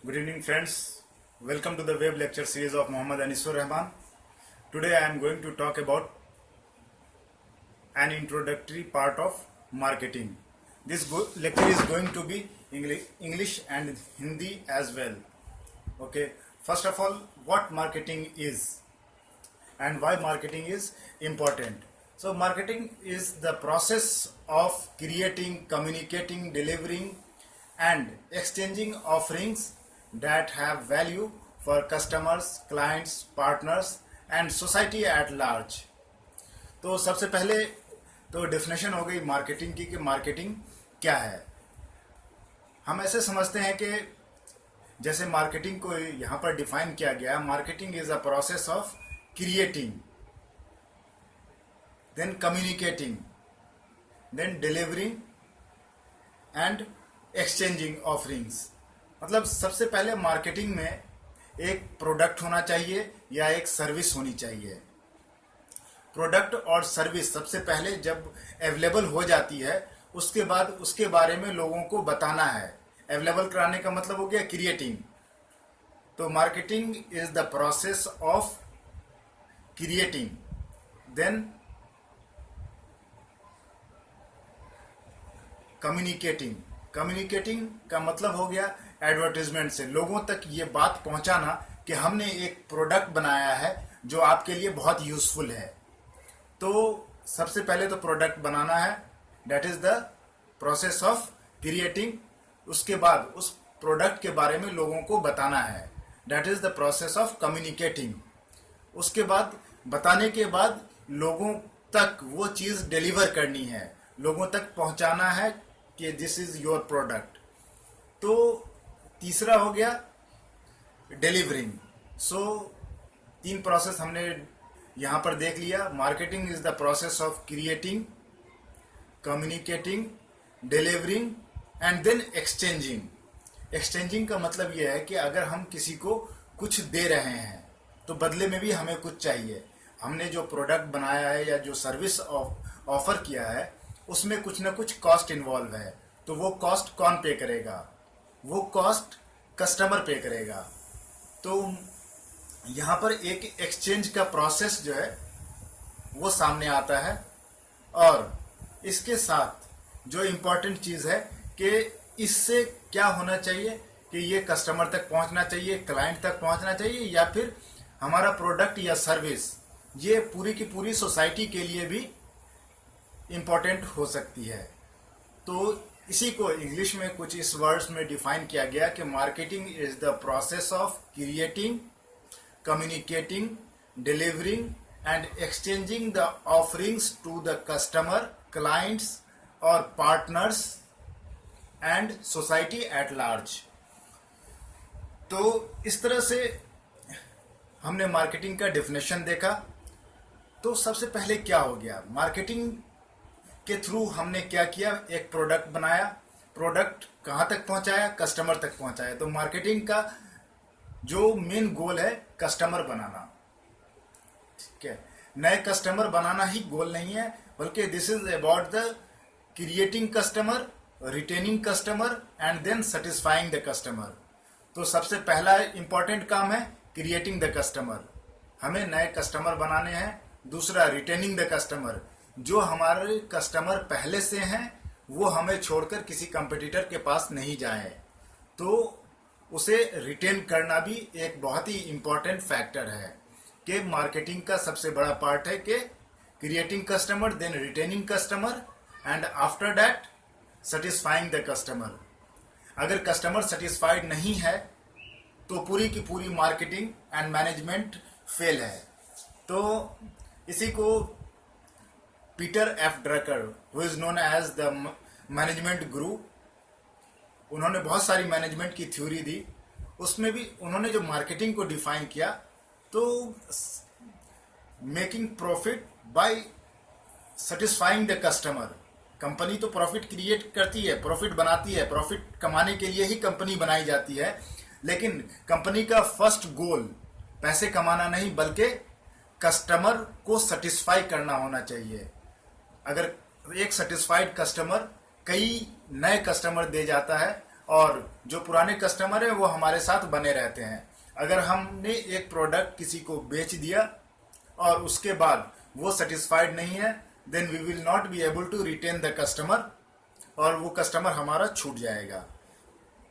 Good evening, friends. Welcome to the web lecture series of Muhammad Anisur Rahman. Today I am going to talk about an introductory part of marketing. This lecture is going to be English and Hindi as well. Okay. First of all, what marketing is and why marketing is important. So, marketing is the process of creating, communicating, delivering, and exchanging offerings that have value for customers, clients, partners, and society at large. तो सबसे पहले तो definition हो गई marketing की कि marketing क्या है. हम ऐसे समझते हैं कि जैसे मार्केटिंग को यहाँ पर डिफाइन किया गया, marketing is a process of creating, then communicating, then delivering and exchanging offerings. मतलब सबसे पहले मार्केटिंग में एक प्रोडक्ट होना चाहिए या एक सर्विस होनी चाहिए. प्रोडक्ट और सर्विस सबसे पहले जब अवेलेबल हो जाती है उसके बाद उसके बारे में लोगों को बताना है. अवेलेबल कराने का मतलब हो गया क्रिएटिंग. तो marketing is the process of creating, then communicating. Communicating का मतलब हो गया एडवर्टीजमेंट से लोगों तक ये बात पहुंचाना कि हमने एक प्रोडक्ट बनाया है जो आपके लिए बहुत यूजफुल है. तो सबसे पहले तो प्रोडक्ट बनाना है, that is the process of creating. उसके बाद उस प्रोडक्ट के बारे में लोगों को बताना है, that is the process of communicating. उसके बाद बताने के बाद लोगों तक वो चीज़ डिलीवर करनी है, लोगों तक पहुंचाना है कि दिस इज योर प्रोडक्ट. तो तीसरा हो गया डिलीवरिंग. सो 3 प्रोसेस हमने यहाँ पर देख लिया. Marketing is the process of creating, communicating, delivering and then exchanging. Exchanging का मतलब यह है कि अगर हम किसी को कुछ दे रहे हैं तो बदले में भी हमें कुछ चाहिए. हमने जो प्रोडक्ट बनाया है या जो सर्विस ऑफर किया है उसमें कुछ ना कुछ कॉस्ट इन्वॉल्व है. तो वो कॉस्ट कौन पे करेगा? वो कॉस्ट कस्टमर पे करेगा. तो यहाँ पर एक एक्सचेंज का प्रोसेस जो है वो सामने आता है. और इसके साथ जो इम्पोर्टेंट चीज़ है कि इससे क्या होना चाहिए कि ये कस्टमर तक पहुँचना चाहिए, क्लाइंट तक पहुँचना चाहिए, या फिर हमारा प्रोडक्ट या सर्विस ये पूरी की पूरी सोसाइटी के लिए भी इम्पोर्टेंट हो सकती है. तो इसी को इंग्लिश में कुछ इस वर्ड्स में डिफाइन किया गया कि marketing is the process of creating, communicating, delivering and exchanging the offerings to the customer, clients और partners and society at large. तो इस तरह से हमने मार्केटिंग का डेफिनेशन देखा. तो सबसे पहले क्या हो गया, मार्केटिंग के थ्रू हमने क्या किया, एक प्रोडक्ट बनाया, प्रोडक्ट कहाँ तक पहुँचाया, कस्टमर तक पहुँचाया. तो मार्केटिंग का जो मेन गोल है कस्टमर बनाना. ठीक है, नए कस्टमर बनाना ही गोल नहीं है, बल्कि this is about the creating customer, retaining customer and then satisfying the customer. तो सबसे पहला इंपॉर्टेंट काम है क्रिएटिंग द कस्टमर, हमें नए कस्टमर बनाने हैं. दूसरा रिटेनिंग द कस्टमर, जो हमारे कस्टमर पहले से हैं वो हमें छोड़कर किसी कंपटीटर के पास नहीं जाए. तो उसे रिटेन करना भी एक बहुत ही इम्पोर्टेंट फैक्टर है कि मार्केटिंग का सबसे बड़ा पार्ट है कि creating customer, then retaining customer and after that satisfying the customer. अगर कस्टमर सेटिस्फाइड नहीं है तो पूरी की पूरी मार्केटिंग एंड मैनेजमेंट फेल है. तो इसी को Peter F Drucker, who is known as the management guru, उन्होंने बहुत सारी मैनेजमेंट की थ्योरी दी. उसमें भी उन्होंने जो मार्केटिंग को डिफाइन किया तो making profit by satisfying the customer. Company तो प्रॉफिट क्रिएट करती है, प्रॉफिट बनाती है, प्रॉफिट कमाने के लिए ही कंपनी बनाई जाती है. लेकिन कंपनी का फर्स्ट गोल पैसे कमाना नहीं बल्कि कस्टमर को सेटिस्फाई करना होना चाहिए. अगर एक सेटिस्फाइड कस्टमर कई नए कस्टमर दे जाता है और जो पुराने कस्टमर हैं वो हमारे साथ बने रहते हैं। अगर हमने एक प्रोडक्ट किसी को बेच दिया और उसके बाद वो सेटिस्फाइड नहीं है, then we will not be able to retain the customer, और वो कस्टमर हमारा छूट जाएगा।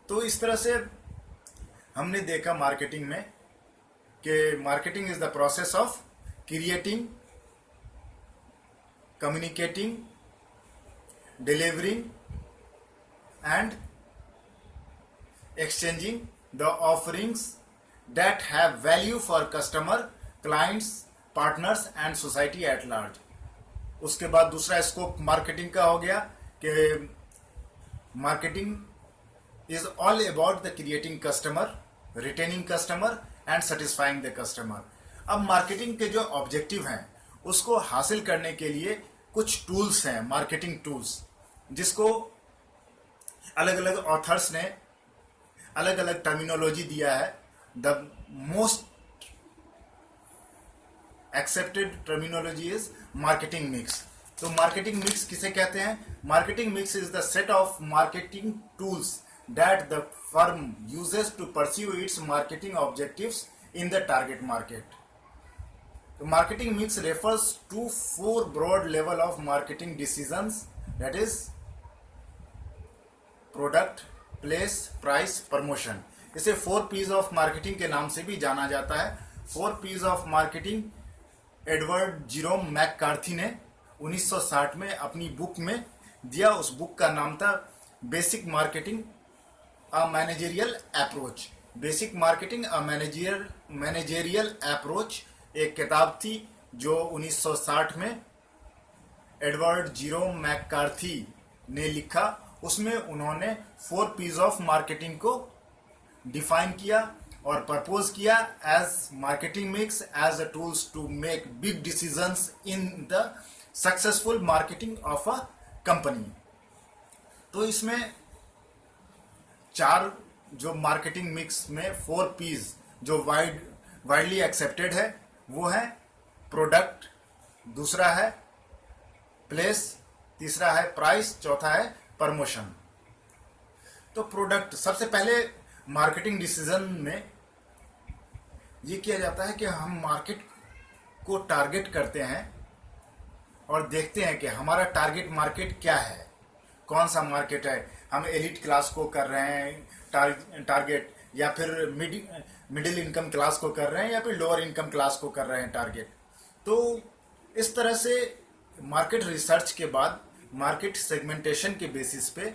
तो इस तरह से हमने देखा मार्केटिंग में कि marketing is the process of creating, communicating, delivering and exchanging the offerings that have value for customer, clients, partners and society at large। उसके बाद दूसरा स्कोप मार्केटिंग का हो गया कि marketing is all about the creating customer, retaining customer and satisfying the customer. अब marketing के जो ऑब्जेक्टिव हैं उसको हासिल करने के लिए कुछ टूल्स हैं, मार्केटिंग टूल्स, जिसको अलग अलग ऑथर्स ने अलग अलग टर्मिनोलॉजी दिया है। The most accepted terminology is marketing mix. तो मार्केटिंग मिक्स किसे कहते हैं? Marketing mix is the set of marketing tools that the firm uses to pursue its marketing objectives in the target market. तो marketing mix refers to 4 broad level of marketing decisions, that is product, place, price, promotion. इसे 4 P's of marketing के नाम से भी जाना जाता है। 4 P's of marketing Edward Jerome McCarthy ने 1960 में अपनी बुक में दिया। उस बुक का नाम था बेसिक मार्केटिंग अ मैनेजरियल अप्रोच। बेसिक मार्केटिंग अ मैनेजरियल अप्रोच एक किताब थी जो 1960 में एडवर्ड जिरोम मैककार्थी ने लिखा। उसमें उन्होंने 4 P's ऑफ मार्केटिंग को डिफाइन किया और प्रपोज किया as marketing mix as a tools to make big decisions in the successful marketing of a company. तो इसमें 4 जो मार्केटिंग मिक्स में 4 P's जो वाइडली एक्सेप्टेड है वो है प्रोडक्ट, दूसरा है प्लेस, तीसरा है प्राइस, चौथा है प्रमोशन। तो प्रोडक्ट, सबसे पहले मार्केटिंग डिसीजन में ये किया जाता है कि हम मार्केट को टारगेट करते हैं और देखते हैं कि हमारा टारगेट मार्केट क्या है, कौन सा मार्केट है। हम एलिट क्लास को कर रहे हैं टारगेट, या फिर मिडिल इनकम क्लास को कर रहे हैं, या फिर लोअर इनकम क्लास को कर रहे हैं टारगेट। तो इस तरह से मार्केट रिसर्च के बाद मार्केट सेगमेंटेशन के बेसिस पे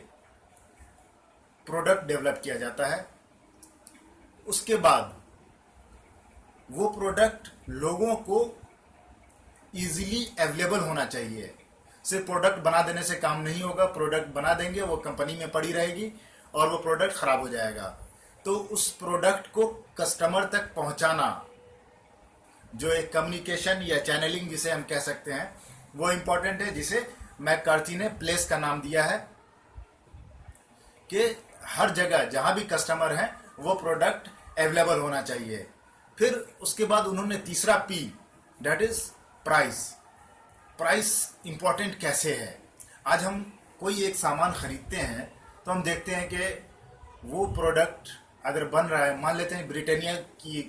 प्रोडक्ट डेवलप किया जाता है। उसके बाद वो प्रोडक्ट लोगों को इजीली अवेलेबल होना चाहिए। सिर्फ प्रोडक्ट बना देने से काम नहीं होगा। प्रोडक्ट बना देंगे, वो कंपनी में पड़ी रहेगी और वो प्रोडक्ट खराब हो जाएगा। तो उस प्रोडक्ट को कस्टमर तक पहुंचाना, जो एक कम्युनिकेशन या चैनलिंग जिसे हम कह सकते हैं, वो इम्पोर्टेंट है, जिसे मैककार्थी ने प्लेस का नाम दिया है कि हर जगह जहां भी कस्टमर है वो प्रोडक्ट अवेलेबल होना चाहिए। फिर उसके बाद उन्होंने तीसरा P, that is price. Price important कैसे है? आज हम कोई एक सामान खरीदते हैं तो हम देखते हैं कि वो प्रोडक्ट अगर बन रहा है, मान लेते हैं ब्रिटानिया की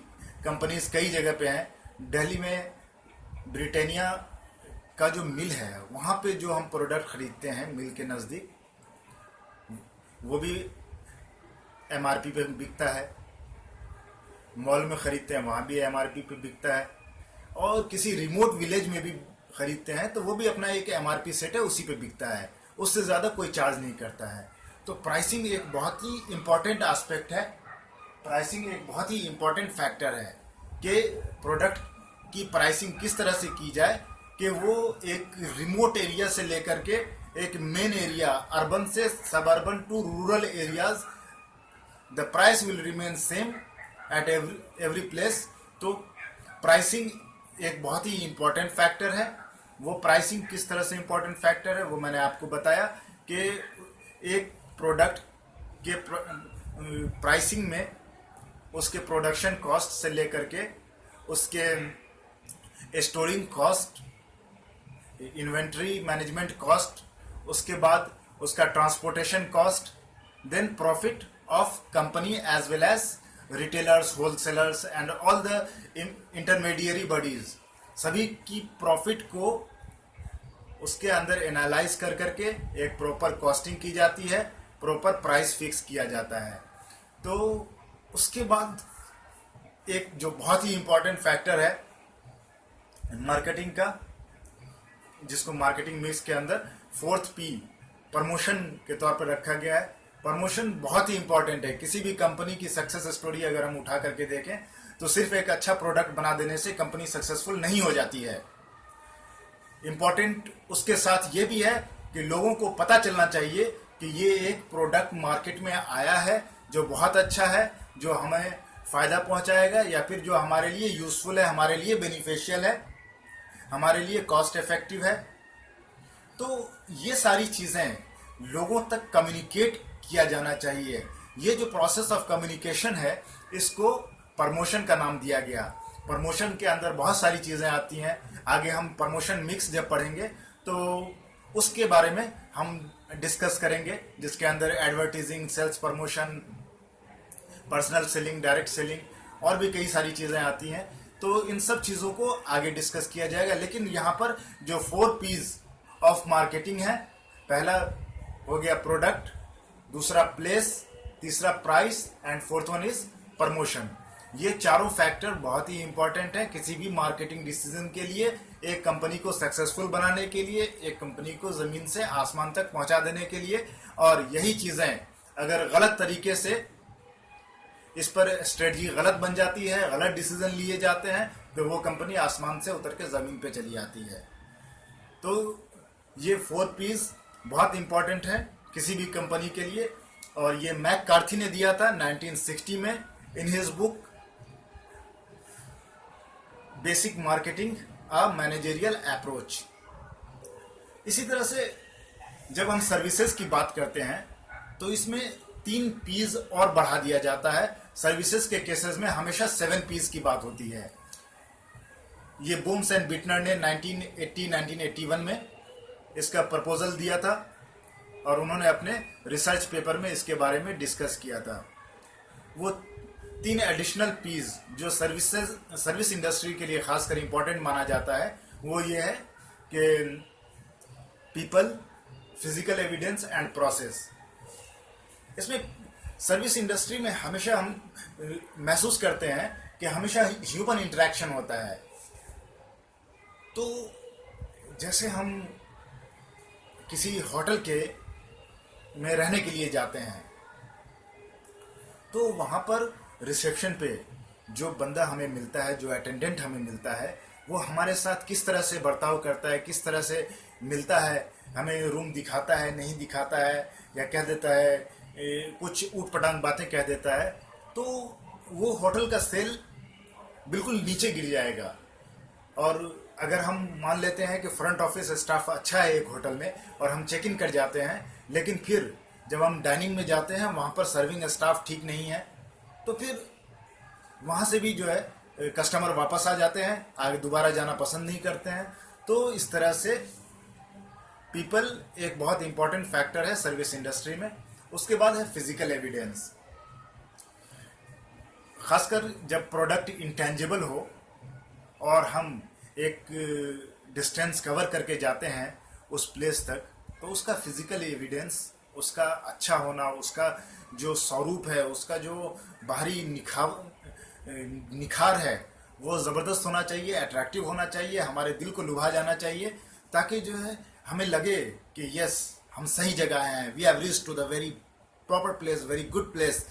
कंपनीज कई जगह पे हैं। दिल्ली में ब्रिटानिया का जो मिल है, वहाँ पे जो हम प्रोडक्ट खरीदते हैं मिल के नज़दीक, वो भी MRP पे बिकता है। मॉल में खरीदते हैं, वहाँ भी MRP पे बिकता है। और किसी रिमोट विलेज में भी खरीदते हैं तो वो भी अपना एक MRP सेट है, उसी पे बिकता है। उससे ज़्यादा कोई चार्ज नहीं करता है। तो प्राइसिंग एक बहुत ही इम्पॉर्टेंट एस्पेक्ट है। प्राइसिंग एक बहुत ही इम्पॉर्टेंट फैक्टर है कि प्रोडक्ट की प्राइसिंग किस तरह से की जाए कि वो एक रिमोट एरिया से लेकर के एक मेन एरिया, अर्बन से suburban to rural areas, the price will remain same at every place. तो प्राइसिंग एक बहुत ही इम्पोर्टेंट फैक्टर है। वो प्राइसिंग किस तरह से इम्पोर्टेंट फैक्टर है वो मैंने आपको बताया कि एक प्रोडक्ट के प्राइसिंग में उसके प्रोडक्शन कॉस्ट से लेकर के उसके storing cost, inventory management cost, उसके बाद उसका transportation cost, then profit of company as well as retailers, wholesalers and all the intermediary bodies, सभी की प्रॉफिट को उसके अंदर एनालाइज कर करके एक प्रॉपर कॉस्टिंग की जाती है, प्रॉपर प्राइस फिक्स किया जाता है। तो उसके बाद एक जो बहुत ही इंपॉर्टेंट फैक्टर है मार्केटिंग का, जिसको मार्केटिंग मिक्स के अंदर 4th P प्रमोशन के तौर पर रखा गया है। प्रमोशन बहुत ही इंपॉर्टेंट है। किसी भी कंपनी की सक्सेस स्टोरी अगर हम उठा करके देखें तो सिर्फ एक अच्छा प्रोडक्ट बना देने से कंपनी सक्सेसफुल नहीं हो जाती है। इंपॉर्टेंट उसके साथ ये भी है कि लोगों को पता चलना चाहिए कि ये एक प्रोडक्ट मार्केट में आया है जो बहुत अच्छा है, जो हमें फ़ायदा पहुंचाएगा या फिर जो हमारे लिए यूज़फुल है, हमारे लिए बेनिफिशियल है, हमारे लिए कॉस्ट इफेक्टिव है। तो ये सारी चीज़ें लोगों तक कम्युनिकेट किया जाना चाहिए। ये जो प्रोसेस ऑफ कम्युनिकेशन है इसको प्रमोशन का नाम दिया गया। प्रमोशन के अंदर बहुत सारी चीज़ें आती हैं। आगे हम प्रमोशन मिक्स जब पढ़ेंगे तो उसके बारे में हम डिस्कस करेंगे, जिसके अंदर advertising, sales promotion, personal selling, direct selling और भी कई सारी चीज़ें आती हैं। तो इन सब चीज़ों को आगे डिस्कस किया जाएगा। लेकिन यहाँ पर जो 4 P's ऑफ मार्केटिंग है, पहला हो गया प्रोडक्ट, दूसरा प्लेस, तीसरा price and 4th one is promotion. ये चारों फैक्टर बहुत ही इंपॉर्टेंट है किसी भी मार्केटिंग डिसीजन के लिए, एक कंपनी को सक्सेसफुल बनाने के लिए, एक कंपनी को ज़मीन से आसमान तक पहुंचा देने के लिए। और यही चीज़ें अगर गलत तरीके से इस पर स्ट्रेटजी गलत बन जाती है, गलत डिसीजन लिए जाते हैं, तो वो कंपनी आसमान से उतर के ज़मीन पे चली आती है। तो ये 4 P's बहुत इंपॉर्टेंट है किसी भी कंपनी के लिए। और ये मैककार्थी ने दिया था 1960 में in his book basic marketing a managerial approach. इसी तरह से जब हम सर्विसेज की बात करते हैं तो इसमें 3 P's और बढ़ा दिया जाता है। सर्विसेज के केसेस में हमेशा 7 P's की बात होती है। ये बूम्स एंड बिटनर ने 1981 में इसका प्रपोजल दिया था और उन्होंने अपने रिसर्च पेपर में इसके बारे में डिस्कस किया था। वो 3 एडिशनल P's जो सर्विस इंडस्ट्री के लिए खासकर इंपॉर्टेंट माना जाता है, वो ये है कि people, physical evidence and process. इसमें सर्विस इंडस्ट्री में हमेशा हम महसूस करते हैं कि हमेशा ह्यूमन इंटरेक्शन होता है। तो जैसे हम किसी होटल के में रहने के लिए जाते हैं तो वहाँ पर रिसेप्शन पे जो बंदा हमें मिलता है, जो अटेंडेंट हमें मिलता है, वो हमारे साथ किस तरह से बर्ताव करता है, किस तरह से मिलता है, हमें रूम दिखाता है, नहीं दिखाता है, या कह देता है कुछ ऊट पटांग बातें कह देता है, तो वो होटल का सेल बिल्कुल नीचे गिर जाएगा। और अगर हम मान लेते हैं कि फ्रंट ऑफिस स्टाफ अच्छा है एक होटल में और हम चेक इन कर जाते हैं, लेकिन फिर जब हम डाइनिंग में जाते हैं वहाँ पर सर्विंग स्टाफ ठीक नहीं है, तो फिर वहाँ से भी जो है कस्टमर वापस आ जाते हैं, आगे दोबारा जाना पसंद नहीं करते हैं। तो इस तरह से पीपल एक बहुत इंपॉर्टेंट फैक्टर है सर्विस इंडस्ट्री में। उसके बाद है फिजिकल एविडेंस। खासकर जब प्रोडक्ट इंटेंजिबल हो और हम एक डिस्टेंस कवर करके जाते हैं उस प्लेस तक, तो उसका फिजिकल एविडेंस, उसका अच्छा होना, उसका जो स्वरूप है, उसका जो बाहरी निखार है, वो ज़बरदस्त होना चाहिए, अट्रैक्टिव होना चाहिए, हमारे दिल को लुभा जाना चाहिए, ताकि जो है हमें लगे कि यस, हम सही जगह आए हैं, we have reached to the very proper place, very good place,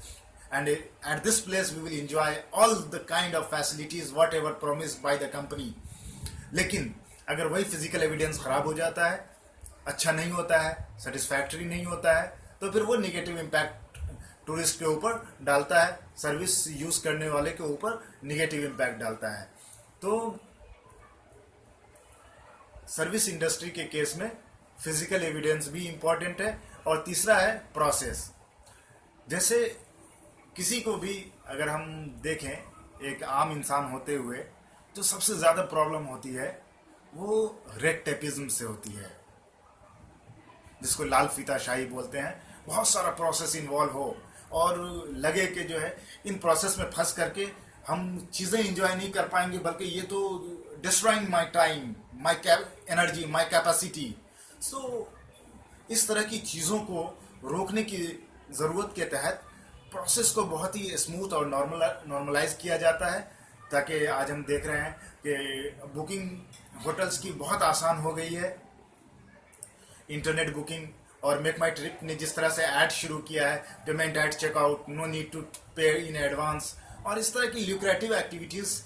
and at this place we will enjoy all the kind of facilities whatever promised by the company। लेकिन अगर वही फिजिकल एविडेंस खराब हो जाता है, अच्छा नहीं होता है, सेटिस्फैक्टरी नहीं होता है, तो फिर वो निगेटिव इम्पैक्ट टूरिस्ट के ऊपर डालता है, सर्विस यूज करने वाले के ऊपर निगेटिव इम्पैक्ट डालता है। तो सर्विस इंडस्ट्री के केस में फिजिकल एविडेंस भी इम्पॉर्टेंट है। और तीसरा है प्रोसेस। जैसे किसी को भी अगर हम देखें, एक आम इंसान होते हुए, जो सबसे ज़्यादा प्रॉब्लम होती है वो रेड टेपिज्म से होती है, जिसको लाल फीताशाही बोलते हैं। बहुत सारा प्रोसेस इन्वॉल्व हो और लगे कि जो है इन प्रोसेस में फंस करके हम चीज़ें इंजॉय नहीं कर पाएंगे, बल्कि ये तो destroying my time, my energy, my capacity. So इस तरह की चीज़ों को रोकने की ज़रूरत के तहत प्रोसेस को बहुत ही स्मूथ और नॉर्मलाइज किया जाता है, ताकि आज हम देख रहे हैं कि बुकिंग होटल्स की बहुत आसान हो गई है। इंटरनेट बुकिंग और मेक माई ट्रिप ने जिस तरह से ऐड शुरू किया है, payment at checkout, no need to pay in advance, और इस तरह की ल्यूक्रेटिव एक्टिविटीज़,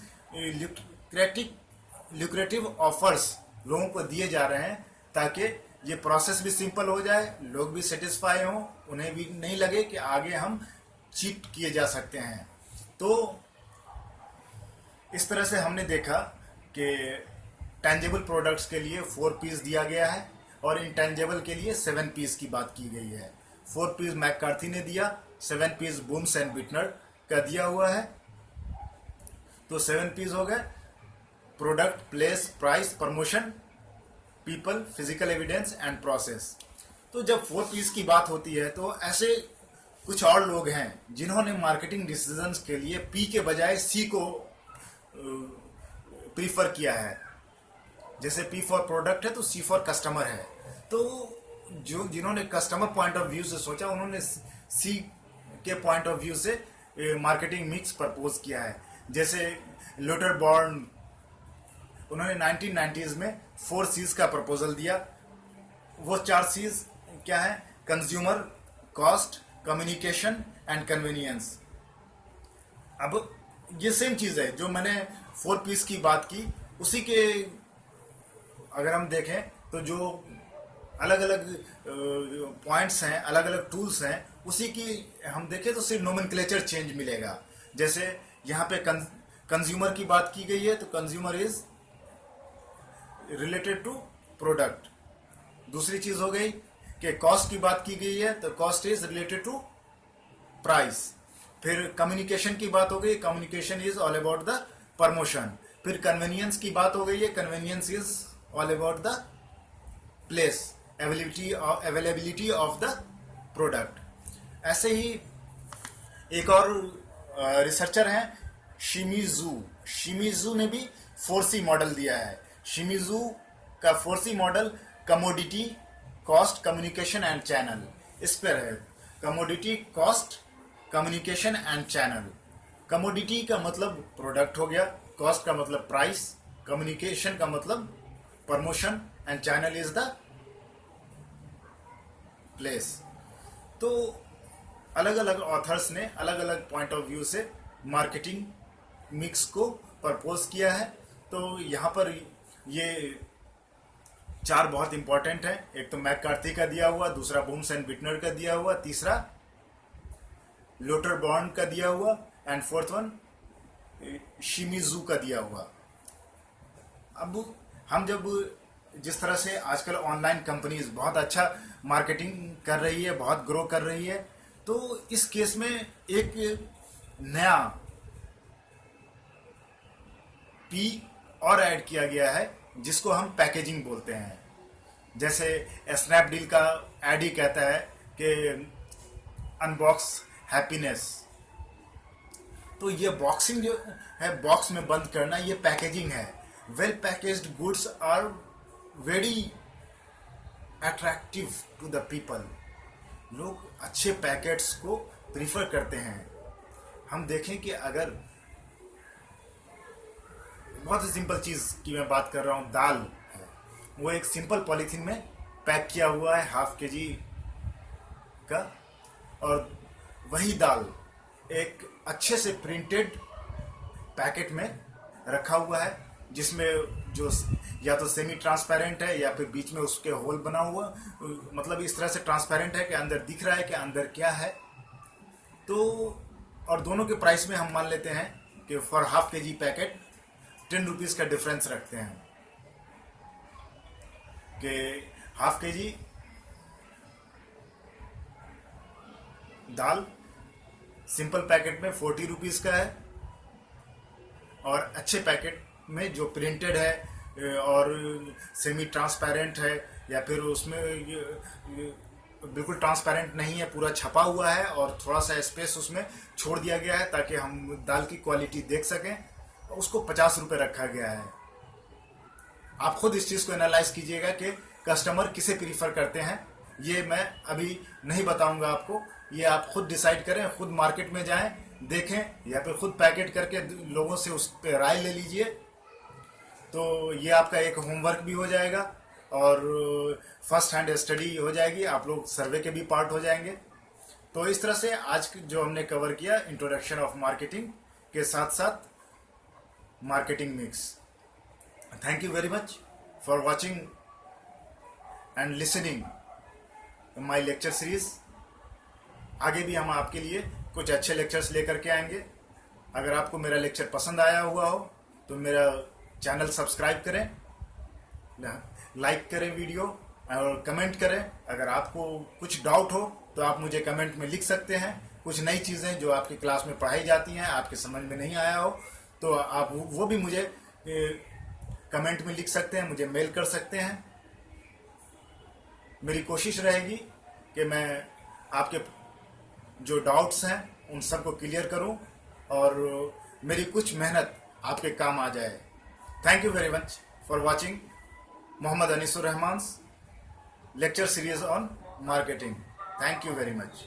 ल्यूक्रेटिव ऑफर्स लोगों को दिए जा रहे हैं, ताकि ये प्रोसेस भी सिंपल हो जाए, लोग भी सेटिस्फाई हों, उन्हें भी नहीं लगे कि आगे हम चीट किए जा सकते हैं। तो इस तरह से हमने देखा कि टेंजेबल प्रोडक्ट्स के लिए 4 पीस दिया गया है और इंटेंजेबल के लिए 7 पीस की बात की गई है। 4 पीस मैककार्थी ने दिया, 7 पीस बूम्स एंड बिटनर का दिया हुआ है। तो 7 पीस हो गए: product, place, price, promotion, people, physical evidence and process. तो जब 4 पीस की बात होती है तो ऐसे कुछ और लोग हैं जिन्होंने मार्केटिंग डिसीजंस के लिए पी के बजाय सी को प्रीफर किया है। जैसे पी फॉर प्रोडक्ट है तो सी फॉर कस्टमर है। तो जो जिन्होंने कस्टमर पॉइंट ऑफ व्यू से सोचा, उन्होंने सी के पॉइंट ऑफ व्यू से मार्केटिंग मिक्स प्रपोज किया है। जैसे लोटर बॉर्न, उन्होंने 1990s में 4 C's का प्रपोजल दिया। वो 4 C's क्या है? Consumer, cost, communication and convenience. अब ये सेम चीज़ है जो मैंने 4 पीस की बात की, उसी के अगर हम देखें तो जो अलग अलग पॉइंट्स हैं, अलग अलग टूल्स हैं, उसी की हम देखें तो सिर्फ नोमेनक्लेचर चेंज मिलेगा। जैसे यहाँ पे कंज्यूमर की बात की गई है तो consumer is related to product. दूसरी चीज़ हो गई कि कॉस्ट की बात की गई है तो cost is related to price. फिर कम्युनिकेशन की बात हो गई, communication is all about the promotion. फिर कन्वीनियंस की बात हो गई है, convenience is all about the place, availability of the product. ऐसे ही एक और रिसर्चर हैं शिमिजू ने भी 4C मॉडल दिया है। शिमिजू का 4C model commodity, cost, communication and channel, इस पर है। Commodity, cost, communication and channel. Commodity का मतलब प्रोडक्ट हो गया, कॉस्ट का मतलब प्राइस, कम्युनिकेशन का मतलब promotion and channel is the place. तो अलग अलग ऑथर्स ने अलग अलग पॉइंट ऑफ व्यू से मार्केटिंग मिक्स को प्रपोज किया है। तो यहाँ पर ये 4 बहुत इंपॉर्टेंट है। एक तो मैककार्थी का दिया हुआ, दूसरा बूम्स एंड बिटनर का दिया हुआ, तीसरा लोटर बॉर्न का दिया हुआ एंड फोर्थ वन शिमिजू का दिया हुआ। अब हम जब जिस तरह से आजकल ऑनलाइन कंपनीज बहुत अच्छा मार्केटिंग कर रही है, बहुत ग्रो कर रही है, तो इस केस में एक नया पी और ऐड किया गया है जिसको हम पैकेजिंग बोलते हैं। जैसे स्नैपडील का ऐड ही कहता है कि अनबॉक्स हैप्पीनेस। तो ये बॉक्सिंग जो है, बॉक्स में बंद करना, ये पैकेजिंग है। Well packaged goods are very attractive to the people. लोग अच्छे पैकेट्स को प्रीफर करते हैं। हम देखें कि अगर बहुत ही सिंपल चीज़ की मैं बात कर रहा हूँ, दाल है, वो एक सिंपल पॉलीथीन में पैक किया हुआ है ½ kg का, और वही दाल एक अच्छे से प्रिंटेड पैकेट में रखा हुआ है, जिसमें जो या तो सेमी ट्रांसपेरेंट है या फिर बीच में उसके होल बना हुआ, मतलब इस तरह से ट्रांसपेरेंट है कि अंदर दिख रहा है कि अंदर क्या है। तो और दोनों के प्राइस में हम मान लेते हैं कि फॉर ½ kg पैकेट 10 रुपीज़ का डिफरेंस रखते हैं कि ½ kg दाल सिंपल पैकेट में 40 रुपीज़ का है, और अच्छे पैकेट में जो प्रिंटेड है और सेमी ट्रांसपेरेंट है या फिर उसमें बिल्कुल ट्रांसपेरेंट नहीं है, पूरा छपा हुआ है और थोड़ा सा स्पेस उसमें छोड़ दिया गया है ताकि हम दाल की क्वालिटी देख सकें। उसको 50 रुपये रखा गया है। आप खुद इस चीज़ को एनालाइज कीजिएगा कि कस्टमर किसे प्रीफर करते हैं। ये मैं अभी नहीं बताऊंगा आपको, ये आप खुद डिसाइड करें, खुद मार्केट में जाएं, देखें या फिर खुद पैकेट करके लोगों से उस पर राय ले लीजिए। तो ये आपका एक होमवर्क भी हो जाएगा और फर्स्ट हैंड स्टडी हो जाएगी, आप लोग सर्वे के भी पार्ट हो जाएंगे। तो इस तरह से आज जो हमने कवर किया इंट्रोडक्शन ऑफ मार्केटिंग के साथ साथ marketing mix. Thank you very much for watching and listening my lecture series. आगे भी हम आपके लिए कुछ अच्छे लेक्चर्स लेकर के आएंगे। अगर आपको मेरा लेक्चर पसंद आया हुआ हो तो मेरा चैनल सब्सक्राइब करें, लाइक करें वीडियो और कमेंट करें। अगर आपको कुछ डाउट हो तो आप मुझे कमेंट में लिख सकते हैं। कुछ नई चीज़ें जो आपकी क्लास में पढ़ाई जाती हैं आपके समझ में नहीं आया हो तो आप वो भी मुझे कमेंट में लिख सकते हैं, मुझे मेल कर सकते हैं। मेरी कोशिश रहेगी कि मैं आपके जो डाउट्स हैं उन सबको क्लियर करूं और मेरी कुछ मेहनत आपके काम आ जाए। Thank you very much for watching Mohammad Anisur Rahman lecture series on marketing. Thank you very much.